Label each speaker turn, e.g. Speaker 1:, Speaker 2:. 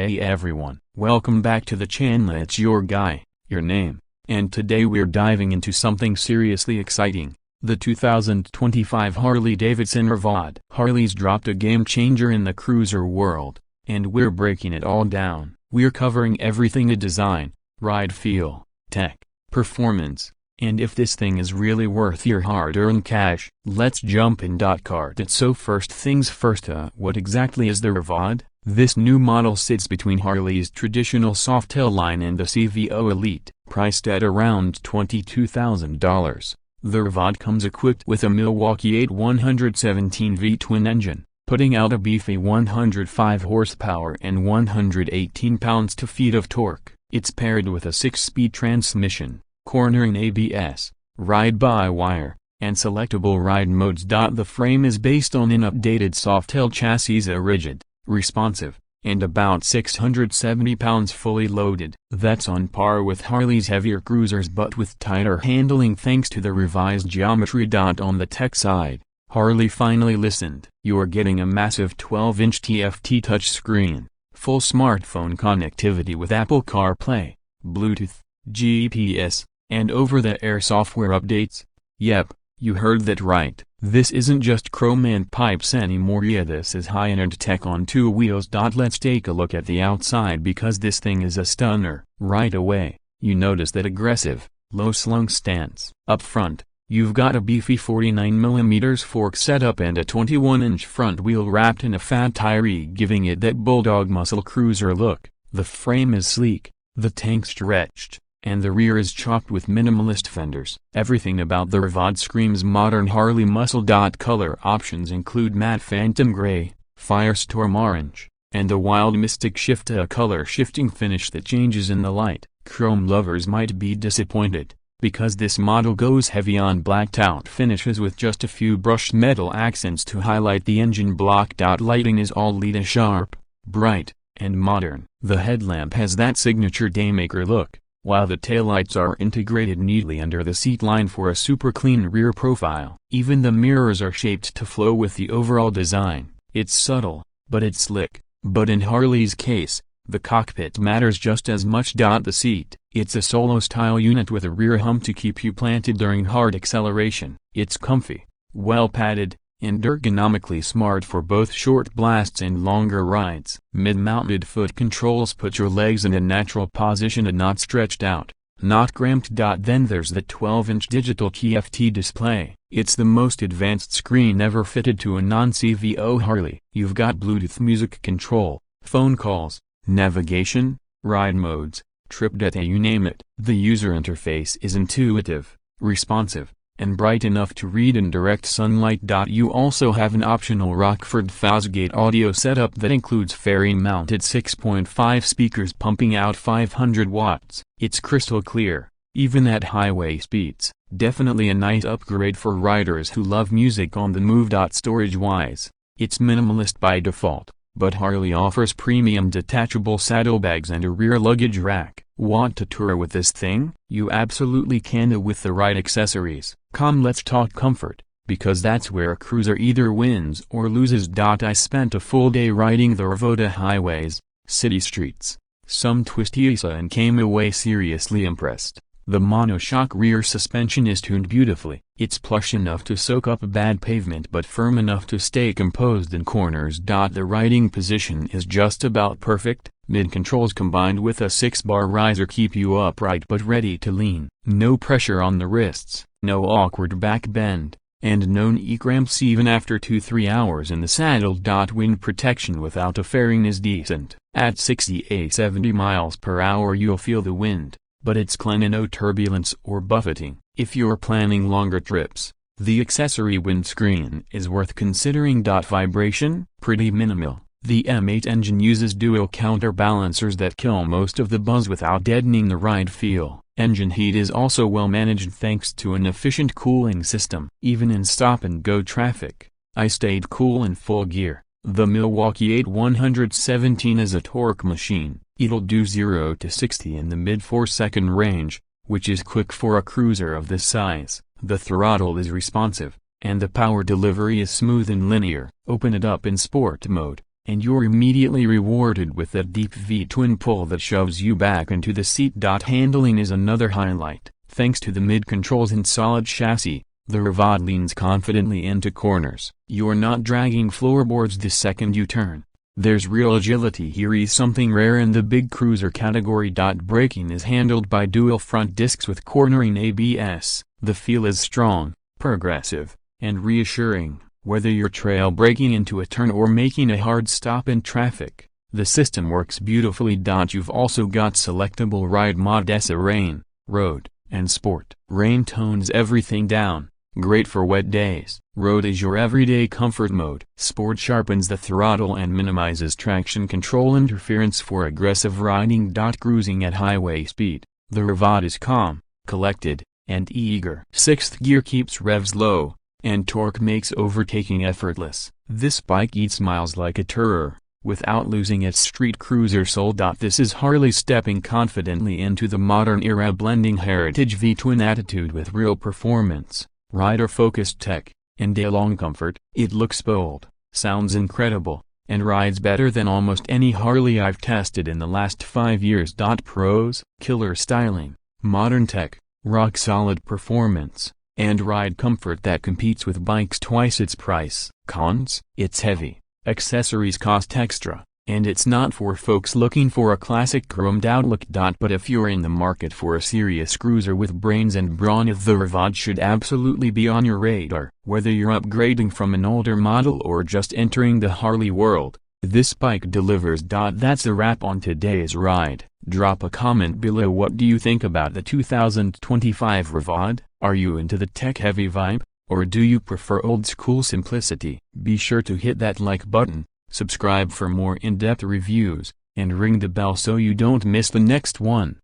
Speaker 1: Hey everyone, welcome back to the channel. It's your guy, your name, and today we're diving into something seriously exciting, the 2025 Harley-Davidson RVOd. Harley's dropped a game changer in the cruiser world, and we're breaking it all down. We're covering everything: a design, ride feel, tech, performance, and if this thing is really worth your hard-earned cash. Let's jump in. Cart it. So first things first, what exactly is the RVOd? This new model sits between Harley's traditional Softail line and the CVO Elite, priced at around $22,000. The RVOd comes equipped with a Milwaukee 8-117V twin engine, putting out a beefy 105 horsepower and 118 pounds-feet of torque. It's paired with a 6-speed transmission, cornering ABS, ride-by-wire, and selectable ride modes. The frame is based on an updated Softail chassis, a rigid, responsive, and about 670 pounds fully loaded. That's on par with Harley's heavier cruisers but with tighter handling thanks to the revised geometry. On the tech side, Harley finally listened. You're getting a massive 12-inch TFT touchscreen, full smartphone connectivity with Apple CarPlay, Bluetooth, GPS, and over-the-air software updates. Yep, you heard that right. This isn't just chrome and pipes anymore. Yeah, this is high-end tech on two wheels. Let's take a look at the outside because this thing is a stunner. Right away, you notice that aggressive, low-slung stance. Up front, you've got a beefy 49mm fork setup and a 21-inch front wheel wrapped in a fat tire, giving it that bulldog muscle cruiser look. The frame is sleek, the tank stretched, and the rear is chopped with minimalist fenders. Everything about the RVOd screams modern Harley muscle. Color options include matte phantom gray, firestorm orange, and the wild mystic shift, a color shifting finish that changes in the light. Chrome lovers might be disappointed, because this model goes heavy on blacked out finishes with just a few brushed metal accents to highlight the engine block. Lighting is all LED, sharp, bright, and modern. The headlamp has that signature daymaker look, while the taillights are integrated neatly under the seat line for a super clean rear profile. Even the mirrors are shaped to flow with the overall design. It's subtle, but it's slick. But in Harley's case, the cockpit matters just as much. The seat, it's a solo-style unit with a rear hump to keep you planted during hard acceleration. It's comfy, well-padded, and ergonomically smart for both short blasts and longer rides. Mid-mounted foot controls put your legs in a natural position and not stretched out, not cramped. Then there's the 12-inch digital TFT display. It's the most advanced screen ever fitted to a non-CVO Harley. You've got Bluetooth music control, phone calls, navigation, ride modes, trip data, you name it. The user interface is intuitive, responsive, and bright enough to read in direct sunlight. You also have an optional Rockford Fosgate audio setup that includes fairing-mounted 6.5 speakers pumping out 500 watts. It's crystal clear, even at highway speeds. Definitely a nice upgrade for riders who love music on the move. Storage-wise, it's minimalist by default, but Harley offers premium detachable saddlebags and a rear luggage rack. Want to tour with this thing? You absolutely can with the right accessories. Let's talk comfort, because that's where a cruiser either wins or loses. I spent a full day riding the RVOd highways, city streets, some twisty and came away seriously impressed. The monoshock rear suspension is tuned beautifully. It's plush enough to soak up bad pavement but firm enough to stay composed in corners. The riding position is just about perfect. Mid-controls combined with a 6-bar riser keep you upright but ready to lean. No pressure on the wrists, no awkward back bend, and no knee cramps even after 2-3 hours in the saddle. Wind protection without a fairing is decent. At 60-70 miles per hour you'll feel the wind, but it's clean and no turbulence or buffeting. If you're planning longer trips, the accessory windscreen is worth considering. Vibration? Pretty minimal. The M8 engine uses dual counterbalancers that kill most of the buzz without deadening the ride feel. Engine heat is also well managed thanks to an efficient cooling system. Even in stop-and-go traffic, I stayed cool in full gear. The Milwaukee 8-117 is a torque machine. It'll do 0 to 60 in the mid-4-second range, which is quick for a cruiser of this size. The throttle is responsive, and the power delivery is smooth and linear. Open it up in sport mode, and you're immediately rewarded with that deep V-twin pull that shoves you back into the seat. Handling is another highlight. Thanks to the mid-controls and solid chassis, the RVOd leans confidently into corners. You're not dragging floorboards the second you turn. There's real agility here, is something rare in the big cruiser category. Braking is handled by dual front discs with cornering ABS. The feel is strong, progressive, and reassuring, whether you're trail braking into a turn or making a hard stop in traffic. The system works beautifully. You've also got selectable ride modes: rain, road, and sport. Rain tones everything down, great for wet days. Road is your everyday comfort mode. Sport sharpens the throttle and minimizes traction control interference for aggressive riding. Cruising at highway speed, the RVOd is calm, collected, and eager. Sixth gear keeps revs low, and torque makes overtaking effortless. This bike eats miles like a tourer, without losing its street cruiser soul. This is Harley stepping confidently into the modern era, blending heritage V-twin attitude with real performance, rider-focused tech, and day-long comfort. It looks bold, sounds incredible, and rides better than almost any Harley I've tested in the last 5 years. Pros: killer styling, modern tech, rock-solid performance, and ride comfort that competes with bikes twice its price. Cons: it's heavy, accessories cost extra, and it's not for folks looking for a classic chromed-out look. But if you're in the market for a serious cruiser with brains and brawn, the RVOd should absolutely be on your radar. Whether you're upgrading from an older model or just entering the Harley world, this bike delivers. That's a wrap on today's ride. Drop a comment below. What do you think about the 2025 RVOd? Are you into the tech-heavy vibe, or do you prefer old-school simplicity? Be sure to hit that like button, subscribe for more in-depth reviews, and ring the bell so you don't miss the next one.